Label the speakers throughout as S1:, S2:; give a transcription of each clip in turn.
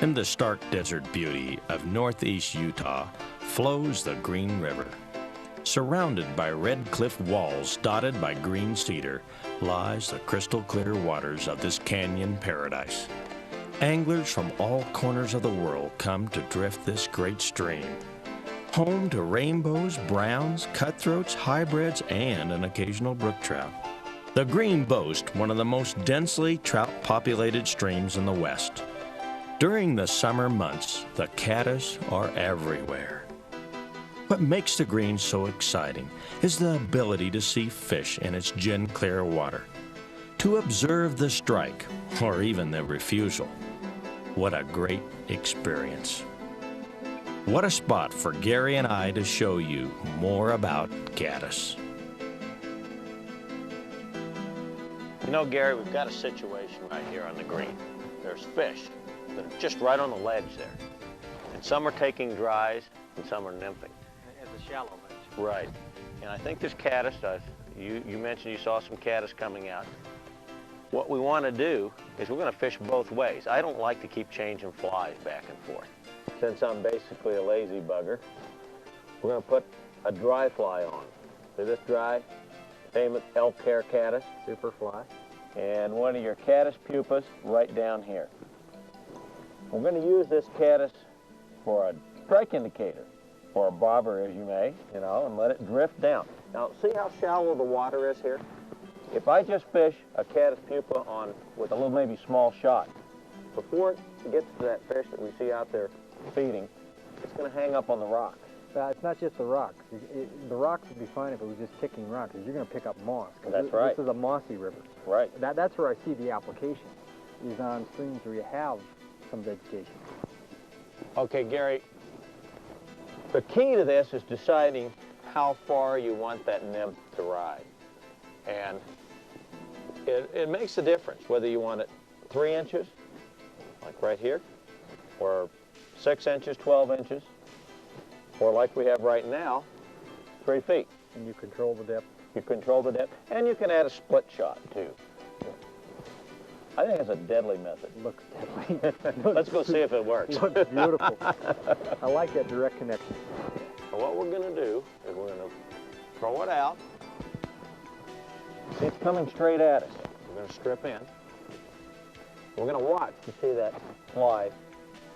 S1: In the stark desert beauty of northeast Utah flows the Green River. Surrounded by red cliff walls dotted by green cedar lies the crystal clear waters of this canyon paradise. Anglers from all corners of the world come to drift this great stream. Home to rainbows, browns, cutthroats, hybrids, and an occasional brook trout. The Green boasts one of the most densely trout-populated streams in the West. During the summer months, the caddis are everywhere. What makes the Green so exciting is the ability to see fish in its gin-clear water, to observe the strike or even the refusal. What a great experience. What a spot for Gary and I to show you more about caddis.
S2: You know, Gary, we've got a situation right here on the Green. There's fish that are just right on the ledge there. And some are taking dries and some are nymphing.
S3: It's a shallow ledge.
S2: Right. And I think this caddis, you mentioned you saw some caddis coming out. What we want to do is we're going to fish both ways. I don't like to keep changing flies back and forth. Since I'm basically a lazy bugger, we're going to put a dry fly on. So this dry, famous Elk Hair Caddis, super fly, and one of your caddis pupas right down here. We're going to use this caddis for a strike indicator, or a bobber as you may, you know, and let it drift down. Now see how shallow the water is here? If I just fish a caddis pupa on with a little maybe small shot, before it gets to that fish that we see out there feeding, it's going to hang up on the rocks.
S3: It's not just the rocks. The rocks would be fine if it was just kicking rocks, because you're going to pick up moss.
S2: That's right.
S3: This is a mossy river.
S2: Right.
S3: That's where I see the application, is on streams where you have some vegetation.
S2: Okay, Gary, the key to this is deciding how far you want that nymph to ride. And it makes a difference whether you want it 3 inches, like right here, or 6 inches, 12 inches, or like we have right now, 3 feet.
S3: And you control the depth.
S2: You control the depth, and you can add a split shot too. I think it's a deadly method.
S3: Looks deadly.
S2: Let's go see if it works.
S3: Looks beautiful. I like that direct connection.
S2: So what we're going to do is we're going to throw it out. See, it's coming straight at us. We're going to strip in. We're going to watch to see that fly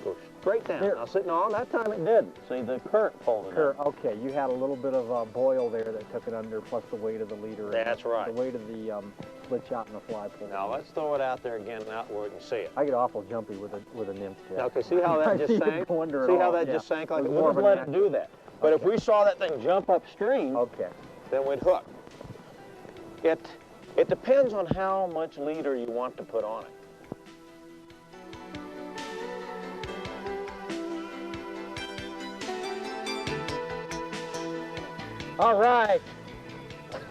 S2: go straight down.
S3: There.
S2: Now, see, no, that time it didn't. See, the current pulled it up.
S3: Okay, you had a little bit of a boil there that took it under, plus the weight of the leader.
S2: That's right.
S3: The weight of the split shot and the fly pull.
S2: Now, let's throw it out there again out where we can see it.
S3: I get awful jumpy with a nymph.
S2: Now, okay, see how that just sank? See how that just sank? Like, we'll just let it do that. But if we saw that thing jump upstream,
S3: okay,
S2: then we'd hook. It depends on how much leader you want to put on it.
S3: all right.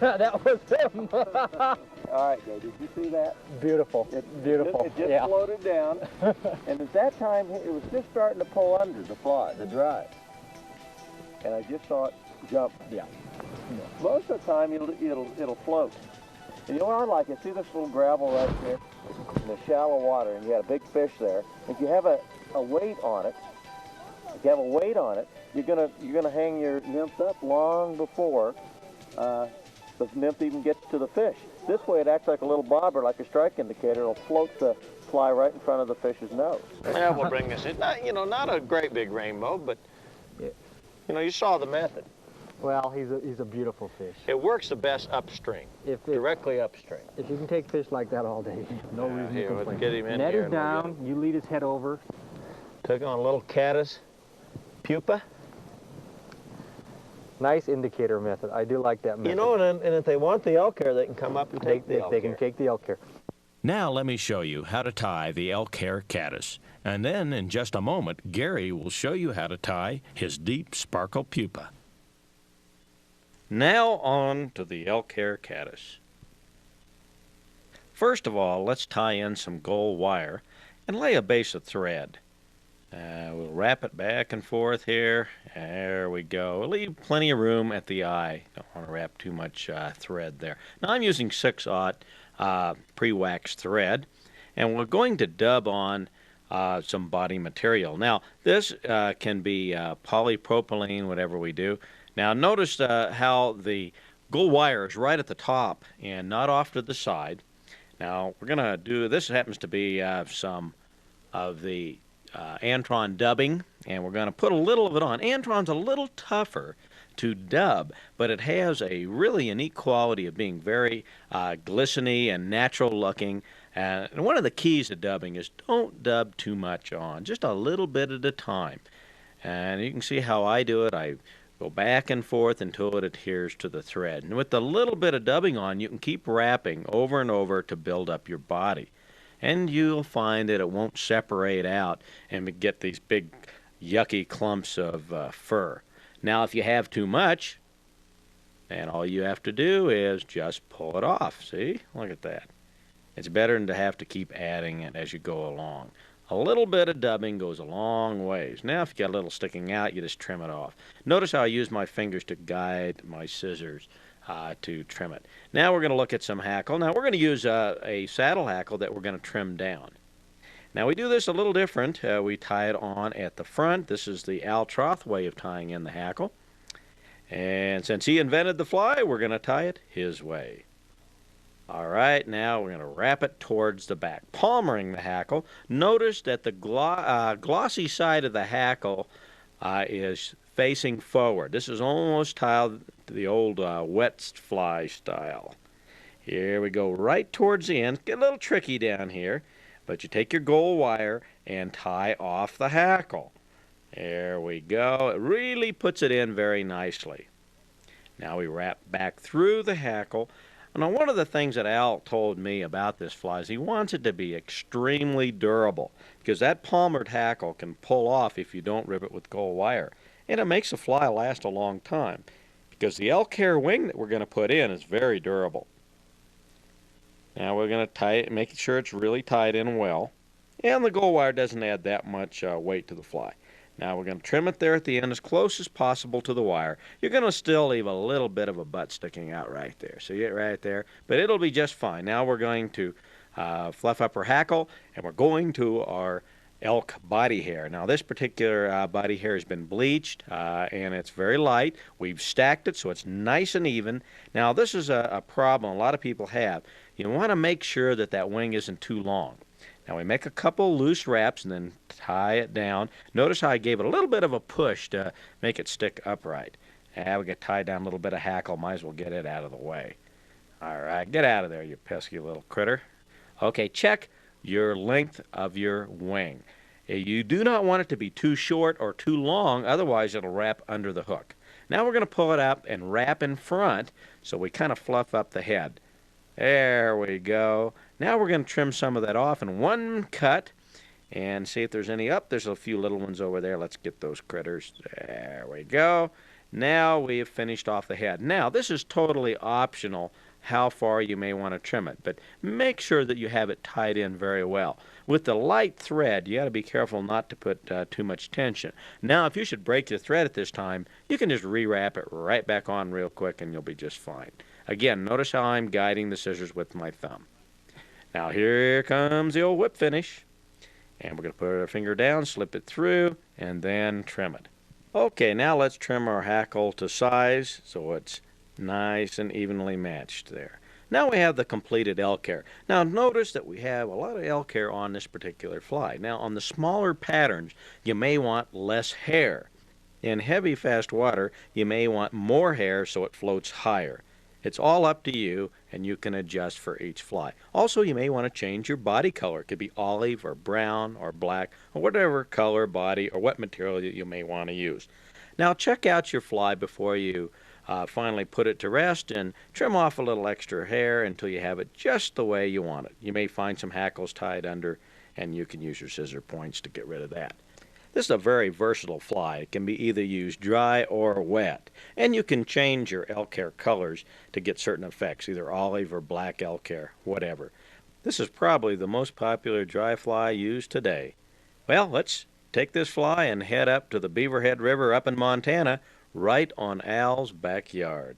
S3: That was him.
S2: All right, Joe, did you see that?
S3: Beautiful. Beautiful.
S2: It just floated down, and at that time, it was just starting to pull under the fly, the dry. And I just saw it jump.
S3: Yeah.
S2: Most of the time, it'll float. And you know what I like? You see this little gravel right there in the shallow water, and you got a big fish there. If you have a weight on it, you're gonna hang your nymph up long before the nymph even gets to the fish. This way, it acts like a little bobber, like a strike indicator. It'll float the fly right in front of the fish's nose. Yeah, we'll bring this in. Not a great big rainbow, but you saw the method.
S3: Well, he's a beautiful fish.
S2: It works the best upstream, directly upstream.
S3: If you can take fish like that all day, no reason to complain.
S2: Get him in
S3: Net
S2: here
S3: is down. You lead his head over.
S2: Took on a little caddis pupa.
S3: Nice indicator method. I do like that method.
S2: You know, and if they want the elk hair, they can come up and take the elk hair.
S3: They can take the elk hair.
S1: Now let me show you how to tie the Elk Hair Caddis. And then in just a moment, Gary will show you how to tie his deep sparkle pupa. Now on to the Elk Hair Caddis. First of all, let's tie in some gold wire and lay a base of thread. We'll wrap it back and forth here. There we go. Leave plenty of room at the eye. Don't want to wrap too much thread there. Now I'm using 6/0 pre-waxed thread, and we're going to dub on some body material. Now, this can be polypropylene, whatever we do. Now, notice how the gold wire is right at the top and not off to the side. Now, we're going to do, this happens to be some of the Antron Dubbing, and we're going to put a little of it on. Antron's a little tougher to dub, but it has a really unique quality of being very glistening and natural looking. And one of the keys to dubbing is don't dub too much on, just a little bit at a time. And you can see how I do it. I go back and forth until it adheres to the thread. And with the little bit of dubbing on, you can keep wrapping over and over to build up your body. And you'll find that it won't separate out and get these big yucky clumps of fur. Now, if you have too much, then all you have to do is just pull it off. See? Look at that. It's better than to have to keep adding it as you go along. A little bit of dubbing goes a long ways. Now, if you got a little sticking out, you just trim it off. Notice how I use my fingers to guide my scissors to trim it. Now we're going to look at some hackle. Now, we're going to use a saddle hackle that we're going to trim down. Now, we do this a little different. We tie it on at the front. This is the Al Troth way of tying in the hackle. And since he invented the fly, we're going to tie it his way. All right, now we're going to wrap it towards the back, palmering the hackle. Notice that the glossy side of the hackle is facing forward. This is almost tiled to the old wet fly style. Here we go right towards the end. Get a little tricky down here, but you take your gold wire and tie off the hackle. There we go. It really puts it in very nicely. Now we wrap back through the hackle. Now, one of the things that Al told me about this fly is he wants it to be extremely durable, because that palmered hackle can pull off if you don't rib it with gold wire. And it makes the fly last a long time, because the elk hair wing that we're going to put in is very durable. Now we're going to tie it, making sure it's really tied in well. And the gold wire doesn't add that much weight to the fly. Now we're going to trim it there at the end as close as possible to the wire. You're going to still leave a little bit of a butt sticking out right there. See it right there? But it'll be just fine. Now we're going to fluff up our hackle, and we're going to our elk body hair. Now this particular body hair has been bleached, and it's very light. We've stacked it so it's nice and even. Now this is a problem a lot of people have. You want to make sure that that wing isn't too long. Now we make a couple loose wraps and then tie it down. Notice how I gave it a little bit of a push to make it stick upright. And we get tied down a little bit of hackle. Might as well get it out of the way. All right, get out of there, you pesky little critter. Okay, check your length of your wing. You do not want it to be too short or too long, otherwise it'll wrap under the hook. Now we're going to pull it up and wrap in front so we kind of fluff up the head. There we go. Now we're going to trim some of that off in one cut and see if there's any up. There's a few little ones over there. Let's get those critters. There we go. Now we have finished off the head. Now this is totally optional how far you may want to trim it, but make sure that you have it tied in very well. With the light thread, you got to be careful not to put too much tension. Now if you should break your thread at this time, you can just rewrap it right back on real quick and you'll be just fine. Again, notice how I'm guiding the scissors with my thumb. Now here comes the old whip finish. And we're going to put our finger down, slip it through, and then trim it. Okay, now let's trim our hackle to size so it's nice and evenly matched there. Now we have the completed elk hair. Now notice that we have a lot of elk hair on this particular fly. Now on the smaller patterns, you may want less hair. In heavy, fast water, you may want more hair so it floats higher. It's all up to you, and you can adjust for each fly. Also, you may want to change your body color. It could be olive or brown or black or whatever color, body, or what material you may want to use. Now, check out your fly before you finally put it to rest and trim off a little extra hair until you have it just the way you want it. You may find some hackles tied under, and you can use your scissor points to get rid of that. This is a very versatile fly. It can be either used dry or wet. And you can change your elk hair colors to get certain effects, either olive or black elk hair, whatever. This is probably the most popular dry fly used today. Well, let's take this fly and head up to the Beaverhead River up in Montana, right on Al's backyard.